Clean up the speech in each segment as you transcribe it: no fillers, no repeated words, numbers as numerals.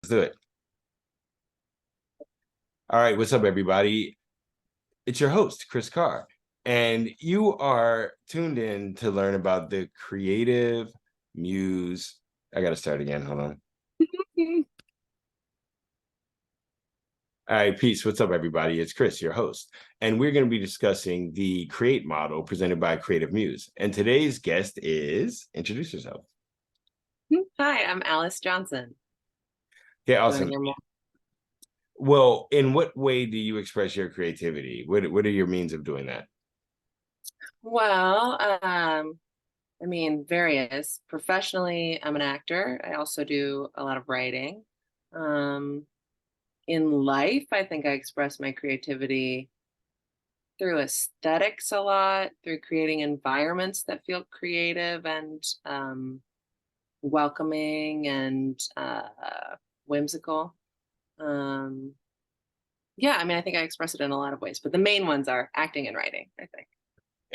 Let's do it. All right, what's up, everybody? It's your host, Chris Carr, and you are tuned in to learn about the creative muse. I got to start again. Hold on. All right, peace. What's up, everybody? It's Chris, your host, and we're going to be discussing the Create model presented by Creative Muse. And today's guest is, introduce yourself. Hi, I'm Alice Johnson. Okay, awesome. Well, in what way do you express your creativity? What are your means of doing that? Well, various. Professionally, I'm an actor. I also do a lot of writing. Um, in life, I think I express my creativity through aesthetics a lot, through creating environments that feel creative and welcoming and whimsical. Um, yeah, I think I express it in a lot of ways, but the main ones are acting and writing, I think.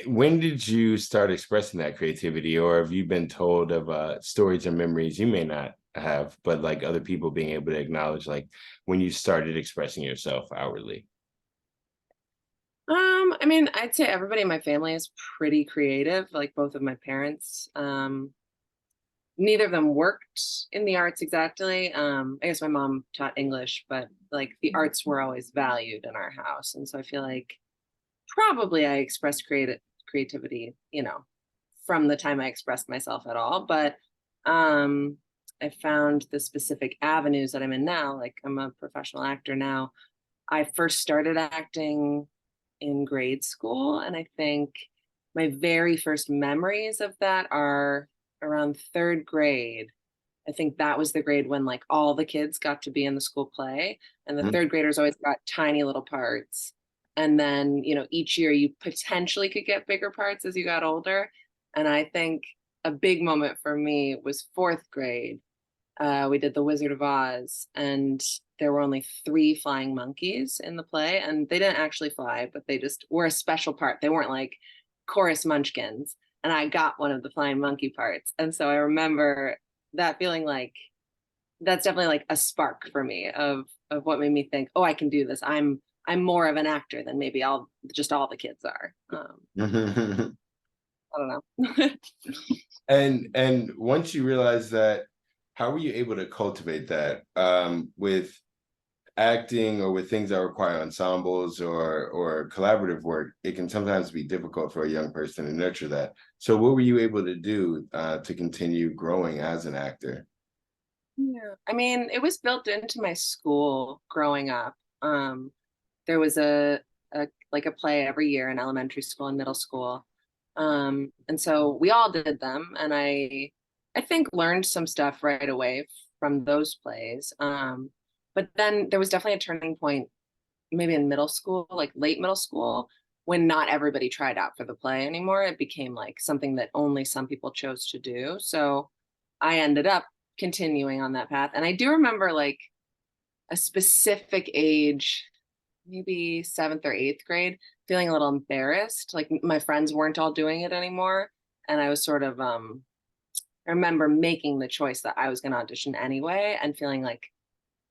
When did you start expressing that creativity, or have you been told of stories or memories you may not have, but like other people being able to acknowledge like when you started expressing yourself outwardly? I'd say everybody in my family is pretty creative, like both of my parents. Neither of them worked in the arts exactly. I guess my mom taught English, but like the arts were always valued in our house. And so I feel like probably I expressed creativity, from the time I expressed myself at all. But um I found the specific avenues that I'm in now. Like I'm a professional actor now. I first started acting in grade school, and I think my very first memories of that are around third grade. I think that was the grade when like all the kids got to be in the school play, and the third graders always got tiny little parts. And then, each year you potentially could get bigger parts as you got older. And I think a big moment for me was fourth grade. We did The Wizard of Oz, and there were only 3 flying monkeys in the play, and they didn't actually fly, but they just were a special part. They weren't like chorus munchkins, and I got one of the flying monkey parts. And so I remember that feeling like that's definitely like a spark for me of what made me think, oh, I can do this. I'm more of an actor than maybe all the kids are. I don't know. And once you realize that, how were you able to cultivate that with acting or with things that require ensembles or collaborative work? It can sometimes be difficult for a young person to nurture that. So what were you able to do to continue growing as an actor? Yeah. It was built into my school growing up. There was a play every year in elementary school and middle school. And so we all did them, and I think learned some stuff right away from those plays. But then there was definitely a turning point, maybe in middle school, like late middle school, when not everybody tried out for the play anymore. It became like something that only some people chose to do. So I ended up continuing on that path. And I do remember like a specific age, maybe seventh or eighth grade, feeling a little embarrassed. Like my friends weren't all doing it anymore. And I was sort of, I remember making the choice that I was going to audition anyway and feeling like,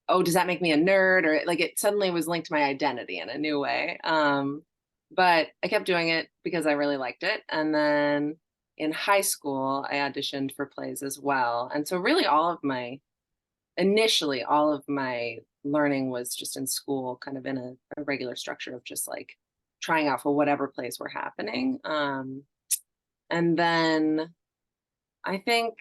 oh, does that make me a nerd? Or like it suddenly was linked to my identity in a new way. But I kept doing it because I really liked it. And then in high school, I auditioned for plays as well. And so really initially all of my learning was just in school, kind of in a regular structure of just like trying out for whatever plays were happening. And then I think,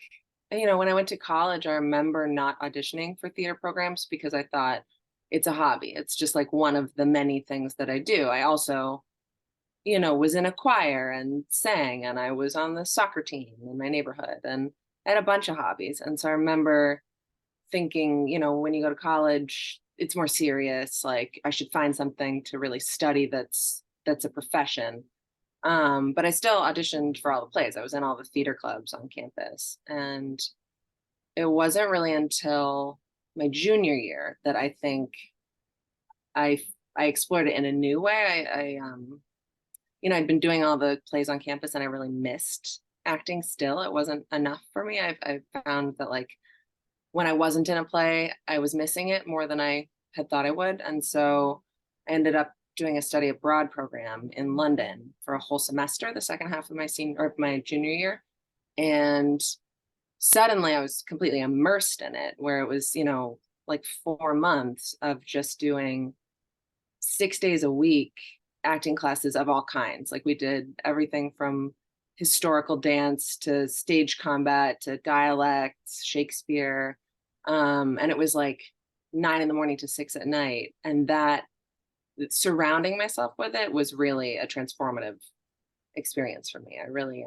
when I went to college, I remember not auditioning for theater programs because I thought it's a hobby. It's just like one of the many things that I do. I also, was in a choir and sang, and I was on the soccer team in my neighborhood, and I had a bunch of hobbies. And so I remember thinking, when you go to college, it's more serious. Like I should find something to really study that's a profession. But I still auditioned for all the plays. I was in all the theater clubs on campus. And it wasn't really until my junior year that I think I I explored it in a new way. I'd been doing all the plays on campus, and I really missed acting still. It wasn't enough for me. I found that like when I wasn't in a play, I was missing it more than I had thought I would. And so I ended up doing a study abroad program in London for a whole semester, the second half of my senior or my junior year. And suddenly I was completely immersed in it, where it was, like 4 months of just doing 6 days a week acting classes of all kinds. Like we did everything from historical dance to stage combat to dialects, Shakespeare. And it was like 9 in the morning to 6 at night. And that surrounding myself with it was really a transformative experience for me. I really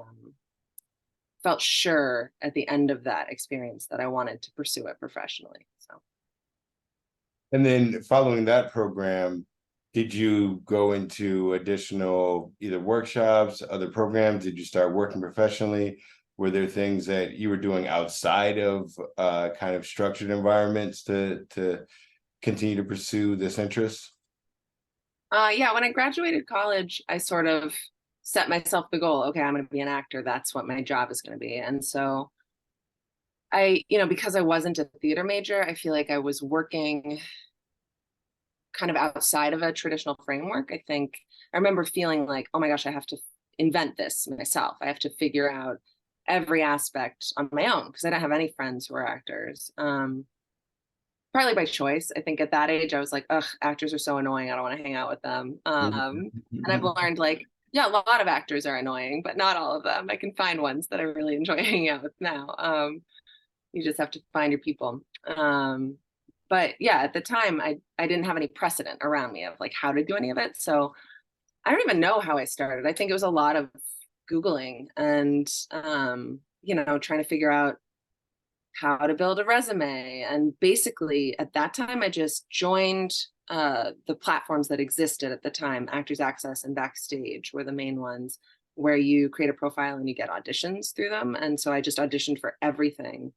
felt sure at the end of that experience that I wanted to pursue it professionally. So And then following that program, did you go into additional either workshops, other programs? Did you start working professionally? Were there things that you were doing outside of kind of structured environments to continue to pursue this interest? yeah, when I graduated college, I sort of set myself the goal, okay, I'm going to be an actor. That's what my job is going to be. And so because I wasn't a theater major, I feel like I was working kind of outside of a traditional framework. I remember feeling like, oh my gosh, I have to invent this myself. I have to figure out every aspect on my own because I don't have any friends who are actors. Partly by choice. I think at that age, I was like, ugh, actors are so annoying. I don't want to hang out with them. And I've learned like, yeah, a lot of actors are annoying, but not all of them. I can find ones that I really enjoy hanging out with now. You just have to find your people. But yeah, at the time, I didn't have any precedent around me of like how to do any of it. So I don't even know how I started. I think it was a lot of Googling and, trying to figure out how to build a resume. And basically, at that time, I just joined the platforms that existed at the time. Actors Access and Backstage were the main ones where you create a profile and you get auditions through them. And so I just auditioned for everything.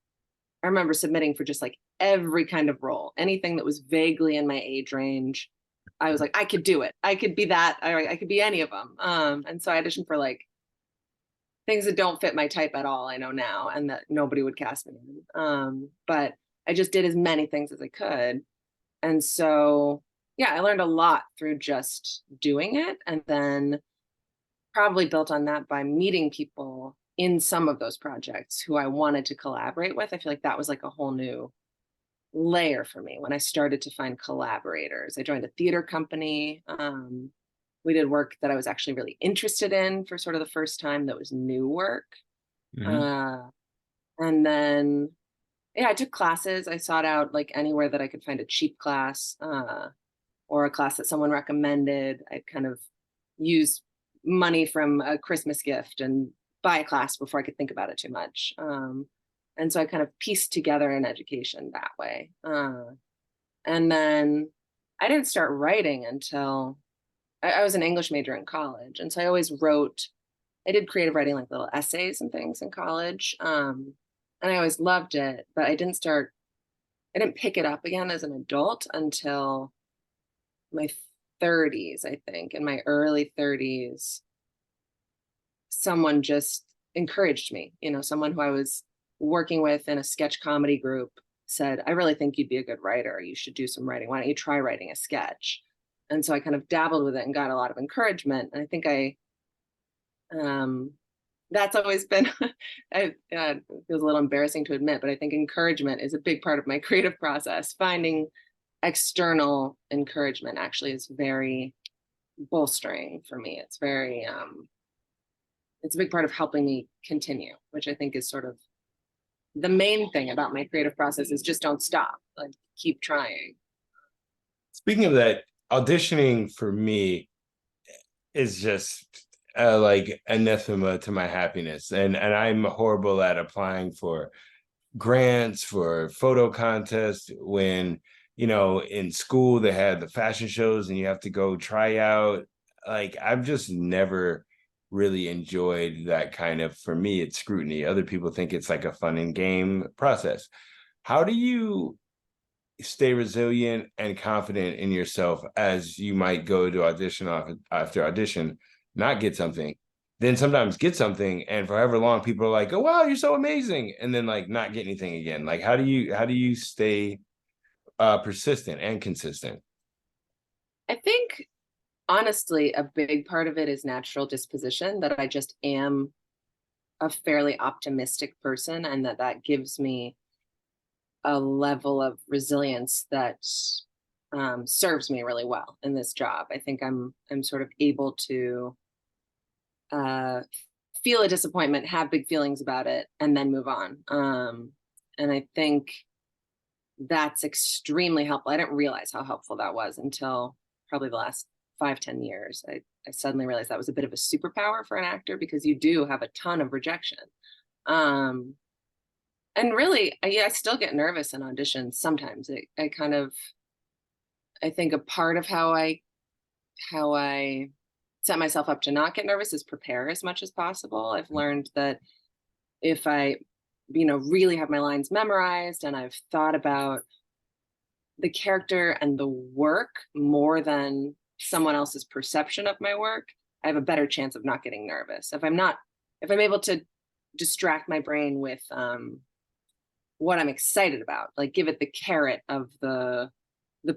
I remember submitting for just like every kind of role, anything that was vaguely in my age range. I was like, I could do it. I could be that. I could be any of them. And so I auditioned for like things that don't fit my type at all. I know now, and that nobody would cast me in. But I just did as many things as I could. And so, yeah, I learned a lot through just doing it. And then probably built on that by meeting people in some of those projects who I wanted to collaborate with. I feel like that was like a whole new layer for me when I started to find collaborators. I joined a theater company. We did work that I was actually really interested in for sort of the first time that was new work. Mhm. Uh, and then, yeah, I took classes. I sought out like anywhere that I could find a cheap class or a class that someone recommended. I'd kind of use money from a Christmas gift and buy a class before I could think about it too much. And so I kind of pieced together an education that way. And then I didn't start writing until I was an English major in college. And so I always wrote, I did creative writing, like little essays and things in college. And I always loved it, but I didn't pick it up again as an adult until my 30s, I think. In my early 30s, someone just encouraged me, someone who I was working with in a sketch comedy group said, I really think you'd be a good writer. You should do some writing. Why don't you try writing a sketch? And so I kind of dabbled with it and got a lot of encouragement. And I think that's always been, it feels a little embarrassing to admit, but I think encouragement is a big part of my creative process. Finding external encouragement actually is very bolstering for me. It's a big part of helping me continue, which I think is sort of the main thing about my creative process is just don't stop, like keep trying. Speaking of that, auditioning for me is just like anathema to my happiness, and I'm horrible at applying for grants for photo contests when in school they had the fashion shows and you have to go try out. Like I've just never really enjoyed that kind of, for me it's scrutiny. Other people think it's like a fun and game process. How do you stay resilient and confident in yourself as you might go to audition after audition, not get something, then sometimes get something, and for however long people are like, oh wow, you're so amazing, and then like not get anything again. Like how do you stay persistent and consistent? I think honestly, a big part of it is natural disposition, that I just am a fairly optimistic person, and that gives me a level of resilience that serves me really well in this job. I think I'm sort of able to uh, feel a disappointment, have big feelings about it, and then move on. And I think that's extremely helpful. I didn't realize how helpful that was until probably the last 5, 10 years. I suddenly realized that was a bit of a superpower for an actor, because you do have a ton of rejection. Um, and really, yeah, I still get nervous in auditions sometimes. I kind of, I think a part of how I set myself up to not get nervous is prepare as much as possible. I've learned that if I, really have my lines memorized and I've thought about the character and the work more than someone else's perception of my work, I have a better chance of not getting nervous. If I'm able to distract my brain with what I'm excited about, like give it the carrot of the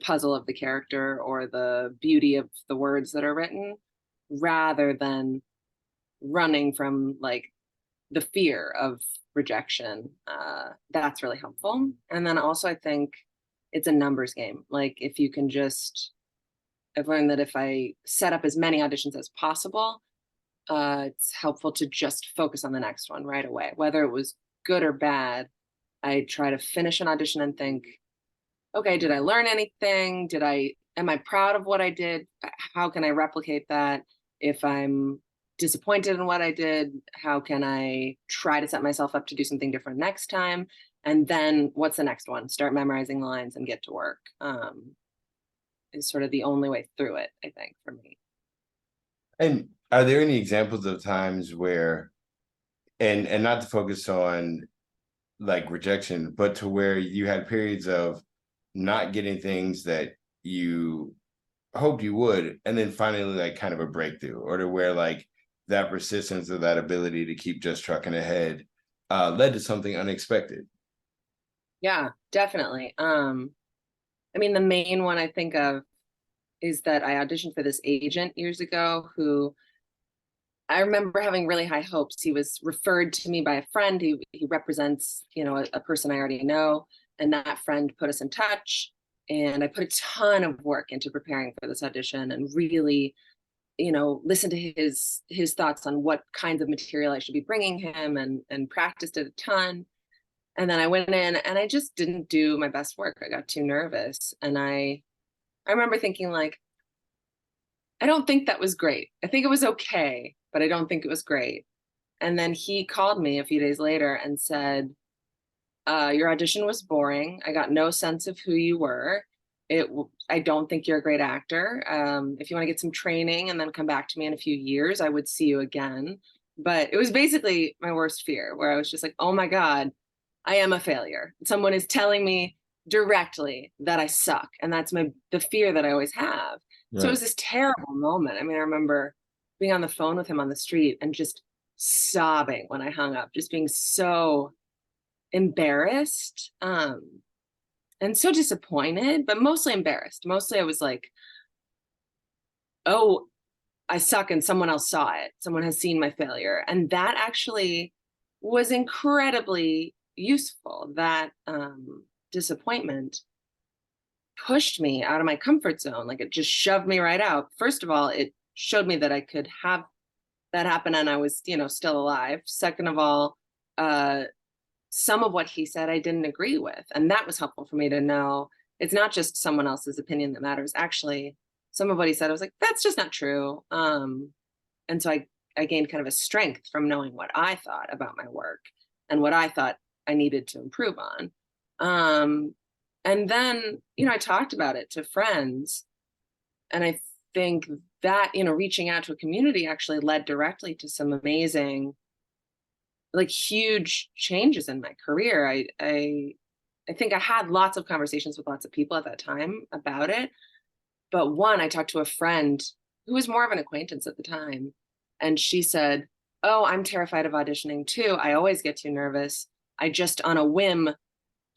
puzzle of the character or the beauty of the words that are written, rather than running from like the fear of rejection. That's really helpful. And then also, I think it's a numbers game. Like if you can just, I've learned that if I set up as many auditions as possible, it's helpful to just focus on the next one right away, whether it was good or bad. I try to finish an audition and think, okay, did I learn anything? Am I proud of what I did? How can I replicate that? If I'm disappointed in what I did, how can I try to set myself up to do something different next time? And then what's the next one? Start memorizing the lines and get to work. Is sort of the only way through it, I think, for me. And are there any examples of times where, and not to focus on like rejection, but to where you had periods of not getting things that you hoped you would, and then finally like kind of a breakthrough, or to where like that persistence or that ability to keep just trucking ahead led to something unexpected? Yeah, definitely. I mean, the main one I think of is that I auditioned for this agent years ago who I remember having really high hopes. He was referred to me by a friend. He represents, a person I already know, and that friend put us in touch. And I put a ton of work into preparing for this audition, and really, listened to his thoughts on what kinds of material I should be bringing him, and practiced it a ton. And then I went in, and I just didn't do my best work. I got too nervous, and I remember thinking like, I don't think that was great. I think it was okay, but I don't think it was great. And then he called me a few days later and said, your audition was boring. I got no sense of who you were. I don't think you're a great actor. If you want to get some training and then come back to me in a few years, I would see you again. But it was basically my worst fear, where I was just like, oh my God, I am a failure. Someone is telling me directly that I suck. And that's the fear that I always have. So it Right. was this terrible moment. I mean, I remember being on the phone with him on the street and just sobbing when I hung up, just being so embarrassed, and so disappointed, but mostly embarrassed. Mostly I was like, oh, I suck, and someone else saw it. Someone has seen my failure. And that actually was incredibly useful. That disappointment pushed me out of my comfort zone. Like it just shoved me right out. First of all, it showed me that I could have that happen and I was, still alive. Second of all, uh, some of what he said I didn't agree with. And that was helpful for me to know it's not just someone else's opinion that matters. Actually, some of what he said, I was like, that's just not true. And so I gained kind of a strength from knowing what I thought about my work and what I thought I needed to improve on. And then, I talked about it to friends. And I think that, reaching out to a community actually led directly to some amazing, like huge changes in my career. I think I had lots of conversations with lots of people at that time about it. But one, I talked to a friend who was more of an acquaintance at the time, And she said, "Oh, I'm terrified of auditioning too. I always get too nervous. I just on a whim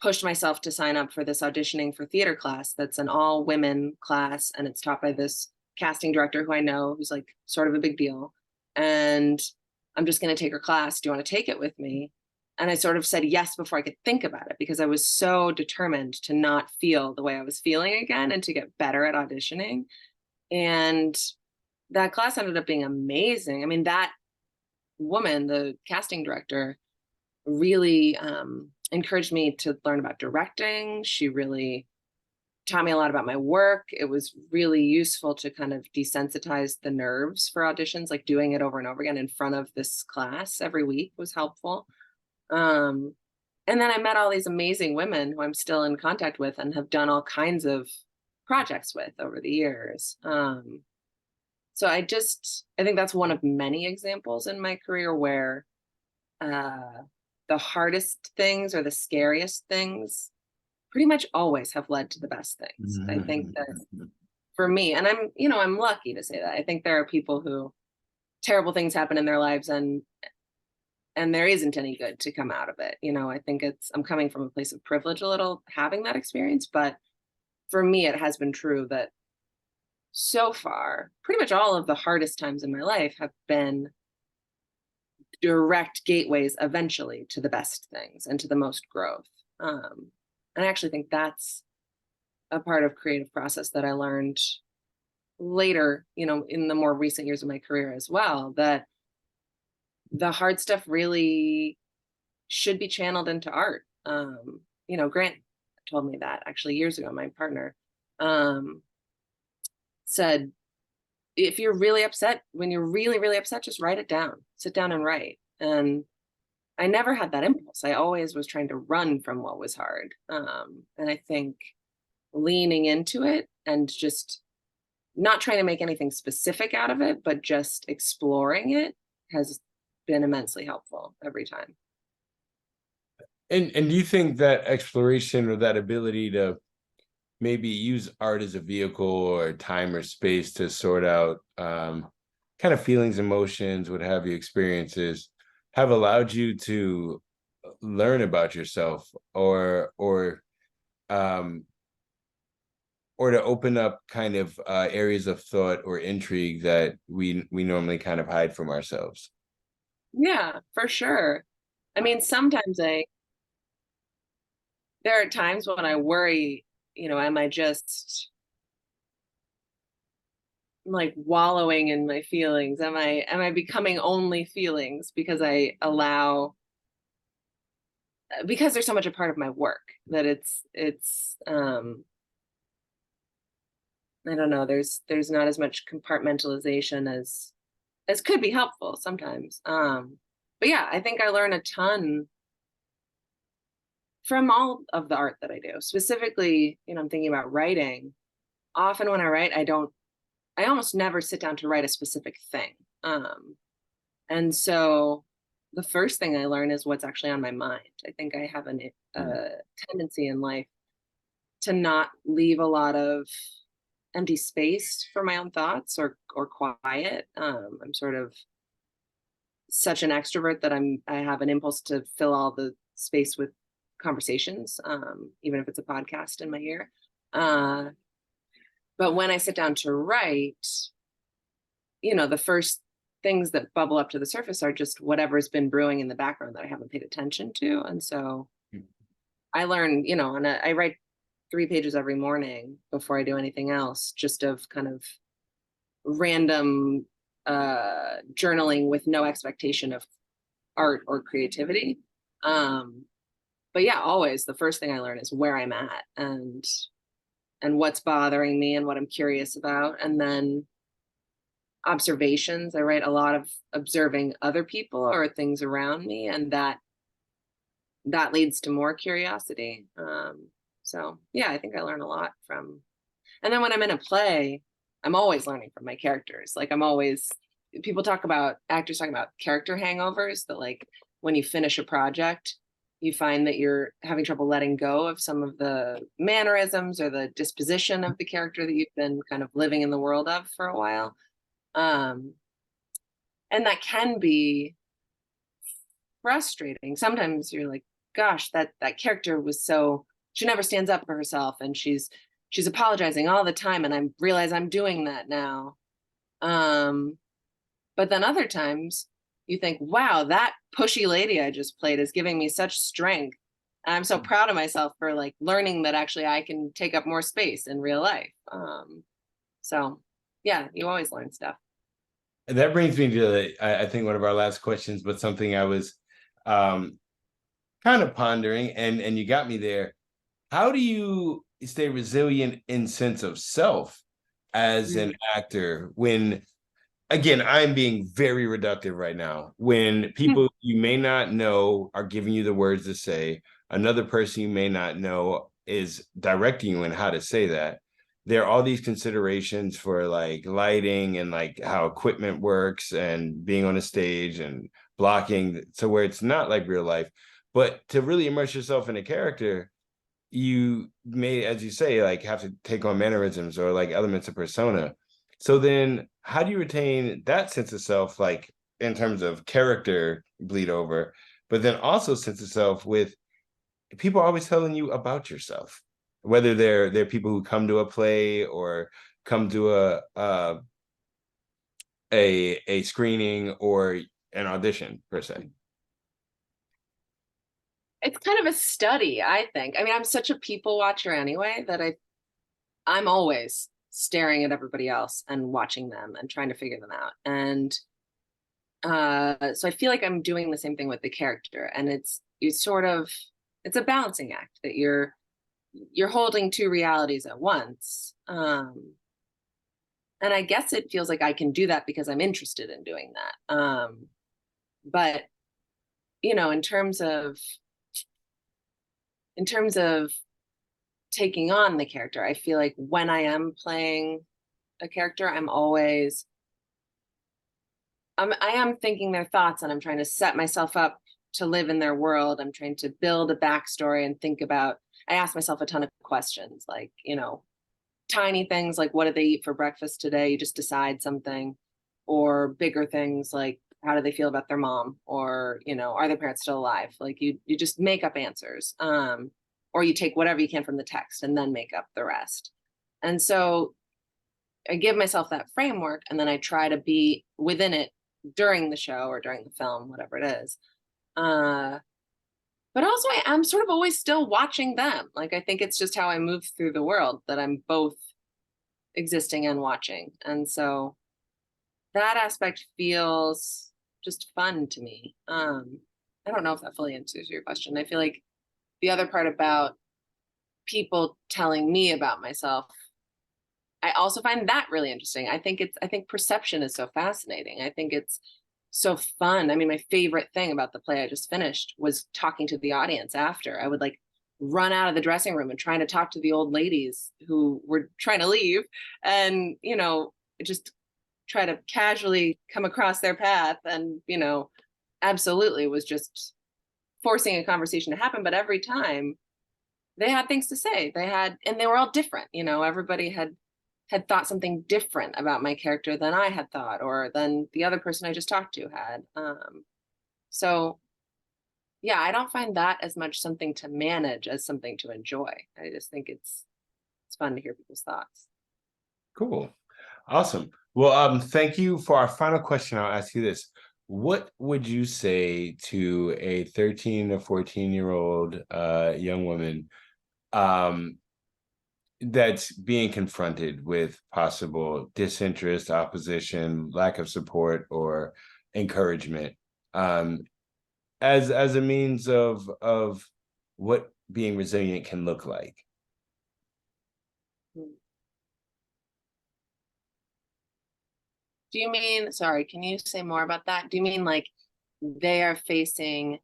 pushed myself to sign up for this auditioning for theater class that's an all women class, and it's taught by this casting director who I know, who's like sort of a big deal. And I'm just going to take her class. Do you want to take it with me?" And I sort of said yes before I could think about it, because I was so determined to not feel the way I was feeling again and to get better at auditioning. And that class ended up being amazing. I mean, that woman, the casting director, really encouraged me to learn about directing. She really taught me a lot about my work. It was really useful to kind of desensitize the nerves for auditions, like doing it over and over again in front of this class every week was helpful. Um, and then I met all these amazing women who I'm still in contact with and have done all kinds of projects with over the years. So I think that's one of many examples in my career where uh, the hardest things or the scariest things pretty much always have led to the best things. I think that for me, and I'm lucky to say that. I think there are people who terrible things happen in their lives and there isn't any good to come out of it. I think I'm coming from a place of privilege a little having that experience, but for me, it has been true that so far, pretty much all of the hardest times in my life have been direct gateways eventually to the best things and to the most growth. And I actually think that's a part of creative process that I learned later, in the more recent years of my career as well, that the hard stuff really should be channeled into art. Grant told me that actually years ago, my partner said, if you're really upset, when you're really, really upset, just write it down, sit down and write. And I never had that impulse. I always was trying to run from what was hard. And I think leaning into it and just not trying to make anything specific out of it, but just exploring it has been immensely helpful every time. And do you think that exploration or that ability to maybe use art as a vehicle or time or space to sort out kind of feelings, emotions, what have you, experiences, have allowed you to learn about yourself um, or to open up kind of areas of thought or intrigue that we normally kind of hide from ourselves? Yeah, for sure. I mean, there are times when I worry, am I just like wallowing in my feelings? Am I becoming only feelings because I allow because they're so much a part of my work that it's I don't know, there's not as much compartmentalization as could be helpful sometimes. But yeah, I think I learn a ton from all of the art that I do. Specifically, I'm thinking about writing. Often when I write, I almost never sit down to write a specific thing. And so the first thing I learn is what's actually on my mind. I think I have a tendency in life to not leave a lot of empty space for my own thoughts or quiet. I'm sort of such an extrovert that I have an impulse to fill all the space with conversations, even if it's a podcast in my ear. But when I sit down to write, the first things that bubble up to the surface are just whatever's been brewing in the background that I haven't paid attention to. And so I learn, and I write 3 pages every morning before I do anything else, just of kind of random journaling with no expectation of art or creativity. But yeah, always the first thing I learn is where I'm at and what's bothering me and what I'm curious about. And then observations. I write a lot of observing other people or things around me, and that leads to more curiosity. So yeah, I think I learn a lot from. And then when I'm in a play, I'm always learning from my characters. Like people talk about actors talking about character hangovers, that like when you finish a project, you find that you're having trouble letting go of some of the mannerisms or the disposition of the character that you've been kind of living in the world of for a while. And that can be frustrating. Sometimes you're like, gosh, that character was so, she never stands up for herself, and she's apologizing all the time, and I realize I'm doing that now. Um, but then other times you think, wow, that pushy lady I just played is giving me such strength. And I'm so proud of myself for like learning that actually I can take up more space in real life. So yeah, you always learn stuff. And that brings me to, I think, one of our last questions, but something I was um, kind of pondering, and you got me there. How do you stay resilient in sense of self as an Mm. actor when, again, I'm being very reductive right now, when people you may not know are giving you the words to say, another person you may not know is directing you in how to say that. There are all these considerations for like lighting and like how equipment works and being on a stage and blocking, so where it's not like real life. But to really immerse yourself in a character, you may, as you say, like have to take on mannerisms or like elements of persona. So then how do you retain that sense of self, like in terms of character bleed over, but then also sense of self with people always telling you about yourself, whether they're people who come to a play or come to a screening or an audition per se. It's kind of a study, I think. I mean, I'm such a people watcher anyway that I'm always staring at everybody else and watching them and trying to figure them out. And so I feel like I'm doing the same thing with the character, and it's a balancing act that you're holding two realities at once. And I guess it feels like I can do that because I'm interested in doing that. But you know, in terms of taking on the character, I feel like when I am playing a character, I am thinking their thoughts, and I'm trying to set myself up to live in their world. I'm trying to build a backstory and think about, I ask myself a ton of questions, like, you know, tiny things like what did they eat for breakfast today? You just decide something, or bigger things like how do they feel about their mom, or, you know, are their parents still alive? Like you just make up answers. Or you take whatever you can from the text and then make up the rest. And so I give myself that framework, and then I try to be within it during the show or during the film, whatever it is. Uh, but also, I am sort of always still watching them. Like, I think it's just how I move through the world that I'm both existing and watching. And so that aspect feels just fun to me. I don't know if that fully answers your question. I feel like the other part about people telling me about myself, I also find that really interesting. I think perception is so fascinating. I think it's so fun. I mean, my favorite thing about the play I just finished was talking to the audience after. I would like run out of the dressing room and trying to talk to the old ladies who were trying to leave, and, you know, just try to casually come across their path, and, you know, absolutely was just forcing a conversation to happen. But every time they had things to say, and they were all different. You know, everybody had thought something different about my character than I had thought, or than the other person I just talked to had. So yeah, I don't find that as much something to manage as something to enjoy. I just think it's fun to hear people's thoughts. Cool. Awesome. Well, thank you. For our final question, I'll ask you this. What would you say to a 13 or 14-year-old young woman um, that's being confronted with possible disinterest, opposition, lack of support, or encouragement, as a means of what being resilient can look like? Hmm. Do you mean, sorry, can you say more about that? Do you mean like they are facing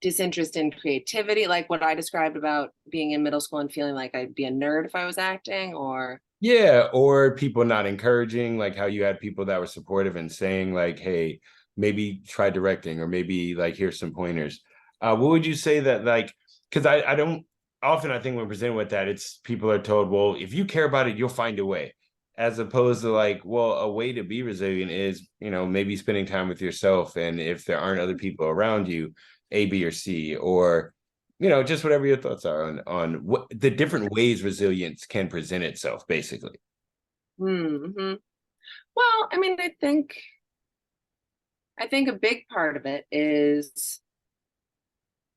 disinterest in creativity, like what I described about being in middle school and feeling like I'd be a nerd if I was acting, or Yeah, or people not encouraging, like how you had people that were supportive and saying like, hey, maybe try directing, or maybe like here's some pointers. What would you say that, like, because I don't often, I think when presented with that, it's people are told, well, if you care about it, you'll find a way. as opposed to like, well, a way to be resilient is, maybe spending time with yourself. And if there aren't other people around you, A, B, or C, or, just whatever your thoughts are on what the different ways resilience can present itself, basically. Hmm. Well, I mean, I think a big part of it is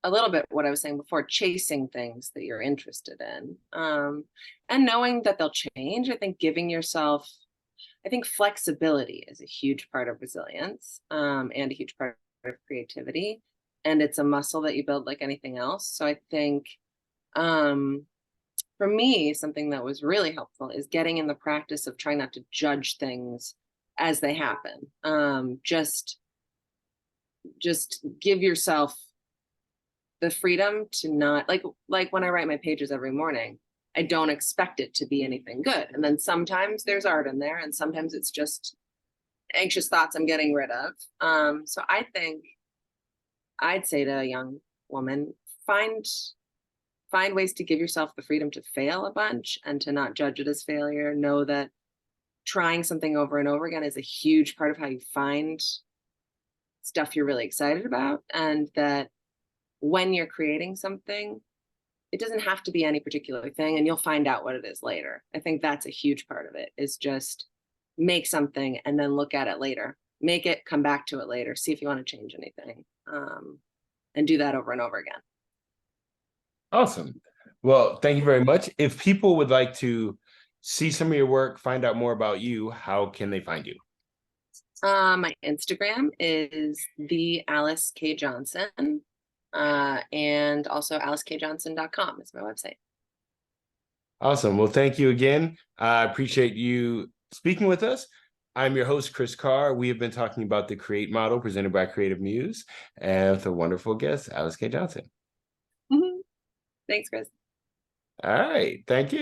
a little bit what I was saying before, chasing things that you're interested in. And knowing that they'll change. I think giving yourself, I think flexibility is a huge part of resilience, and a huge part of creativity. And it's a muscle that you build like anything else. So I think, um, for me, something that was really helpful is getting in the practice of trying not to judge things as they happen. Just give yourself the freedom to not, like when I write my pages every morning, I don't expect it to be anything good. And then sometimes there's art in there, and sometimes it's just anxious thoughts I'm getting rid of. So I think I'd say to a young woman, find find ways to give yourself the freedom to fail a bunch and to not judge it as failure. Know that trying something over and over again is a huge part of how you find stuff you're really excited about, and that when you're creating something, it doesn't have to be any particular thing, and you'll find out what it is later. I think that's a huge part of it, is just make something and then look at it later. Make it, come back to it later, see if you want to change anything, and do that over and over again. Awesome. Well, thank you very much. If people would like to see some of your work, find out more about you, how can they find you? My Instagram is the Alice K Johnson, and also alicekjohnson.com is my website. Awesome. Well, thank you again. I appreciate you speaking with us. I'm your host, Chris Carr. We have been talking about the Create model presented by Creative Muse, and with a wonderful guest, Alice K. Johnson. Mhm. Thanks, Chris. All right. Thank you.